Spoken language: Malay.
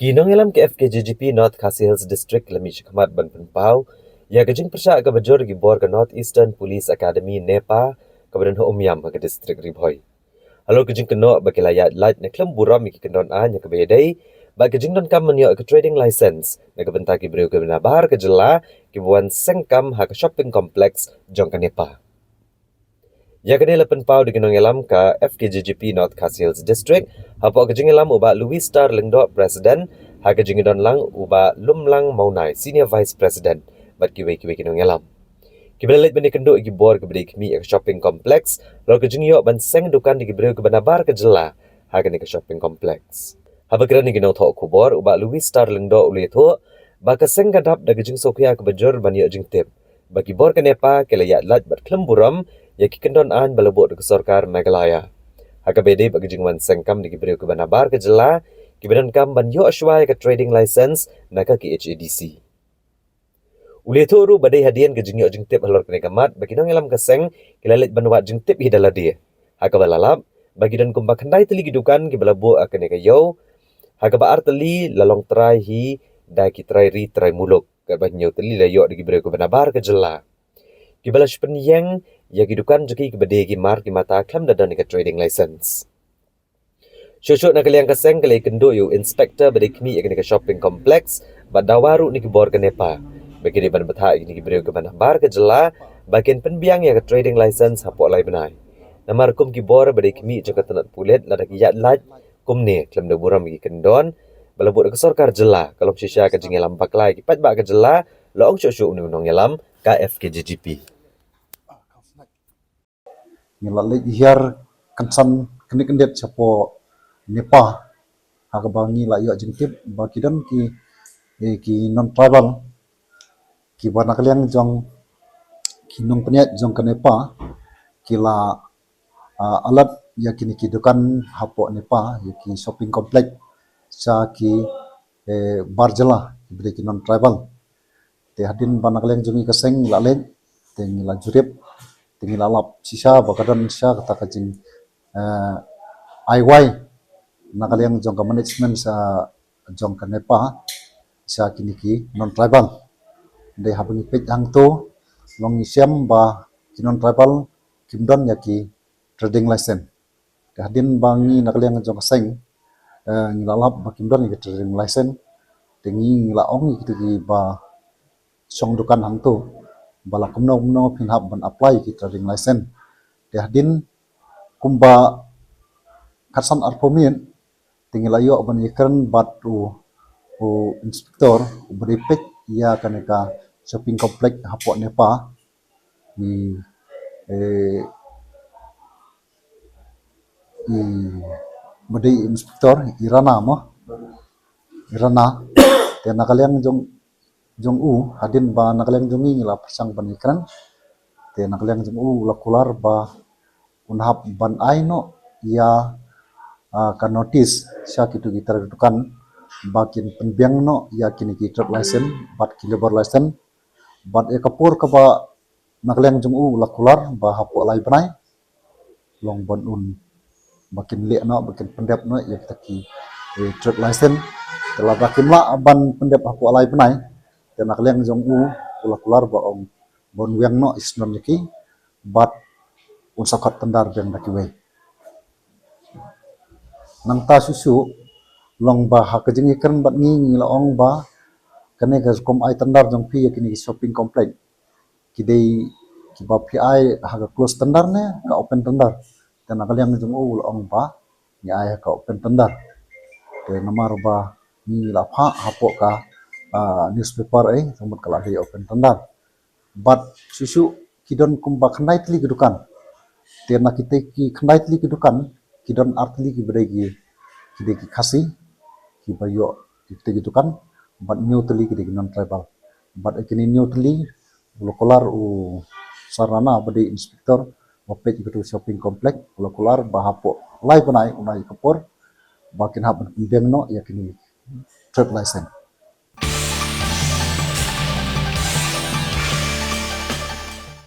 Ginong ilam ke FKJGP North Khasi Hills District lami Shikmat Ban Penpau, ya gajing persya ke bajor gibor ke North Eastern Police Academy Nepa ke badan ho umyam ke district Ribhoi. Halo gajing keno bagi layat light ne klem buram ki kendon a nya ke bedai, ba gajing don kam menyo ke trading license ne ke benta ki breu ke benabar ke jela ki buan sengkam ha ke shopping complex jong ke Nepa. Ya kene lepen pau di ginong elam ka FKJGP North Khasi Hills District, hapo kejing elam uba Louis Star Lengdo President, ha kejing don lang uba Lumlang Maunai Senior Vice President, bat kiwe ginong elam. Kibelalit bani kendo igi bor ke bedi kemi ke shopping complex, lalu kejing yo ban seng dukan di gibreu ke banabar ke jela, ha kene ke shopping complex. Haba kira ni ginong thok kubor uba Louis Star Lengdo uli thok, ba ke seng kadap da kejing sokya ke bajor bani yo jing tip. Bagi bor ke Nepa ke layat lat bat klemburam, ya ki kendon an balabot ke Sorkar Meghalaya. Haka bede bagi jingwan sengkam di kibriu ke banabar ke jela, kibedan kam ban yo aswai ke trading license naka ki HADC. Uli toru badai hadian ke jingyo jingtip halor kene kamat bagi nong elam keseng kilalit banwat jingtip hidala dia. Haka balalap bagi dan kumba kendai teli gidukan ki balabo akene ke yo. Haka baar teli lalong trai hi dai ki trai ri trai muluk ke banyo teli layo di kibriu ke banabar ke jela. Kibala yang ya gidukan jeki kebede ki mar ki mata klam dadan ke trading license. Shosho na kaliang kaseng kalai kendo yu inspector bade kmi ya ke shopping complex badawaru ni kibor ke Nepa. Bagi di ban betha ni kibreu ke bar ke jela bagian penbiang ya ke trading license hapo lai benai. Namar kum kibor bade kmi jeka tenat pulet lada ki yat lat kum ne klam de buram ki kendon balabut ke Sorkar jela kalau shisha ke jingelam baklai ki pat ba ke jela loong shosho uni unong yalam ka FKJGP. Ngilalai ihar kansan kendet sapo Nepa hakabangi la yo jengtip bakidan ki non tribal ki bana kaliang jong ki nong peniat jong ke Nepa kila alat ya kini ki dukan hapo Nepa ya ki shopping complex sa ki barjela beri ki non tribal te hadin bana kaliang jongi kaseng laleng te ngila jurip tinggi lalap sisa bakadan sisa kata kajing IY nakaliang jong ke management sa jong ke Nepa sa kini ki non tribal de habang ipit hang to long isiam ba ki non tribal kimdon ya ki trading license hadin bangi nakaliang jong kaseng ngilalap ba kimdon ya trading license tingi ngilaong gitu ki ba song dukan hang to bala kumno pinhab ban apply ki trading license dihdin kumba karsan arpomin tinggal ayo ban ikran batu inspektor beripik ya kaneka shopping complex hapo Nepa di bedi inspektor Irana dan nakaliang jong hadin ba nakaliang jongi ngila pasang ban ikran te nakaliang jong lakular ba unhap ban aino ya ka notice sya kitu gitar dukan bakin penbiang no ya kini ki trade license bat ki labor license bat e kapur ka ba nakaliang jong lakular ba hapo lai banai long ban bakin le no bakin pendep no ya kita ki trade license telah bakin la ban pendep hapo lai banai dan nakaliang jong lakular ba bon wiang no isnon ki bat unsakat tendar yang dakiwe nang ta susu long ba ha kajing ikran bat ngi laong ba kane ga kom ai tendar jong pi kini shopping complex kidei ki ba pi ai ha ga close tendar ne ka open tendar dan nakaliang jong laong ba ni ai ka open tendar te namar ba ni la pha hapo ka newspaper samut kala di open tendar bat susu kidon kumba khnai tli kedukan te na kite ki khnai tli kedukan kidon artli ki beregi kide ki khasi ki bayo kite kedukan bat new tli kide non tribal bat ekini new tli lokolar sarana bade inspektor opet gitu shopping complex lokolar bahapo lai banai unai kapur bakin hab beng no yakini trade license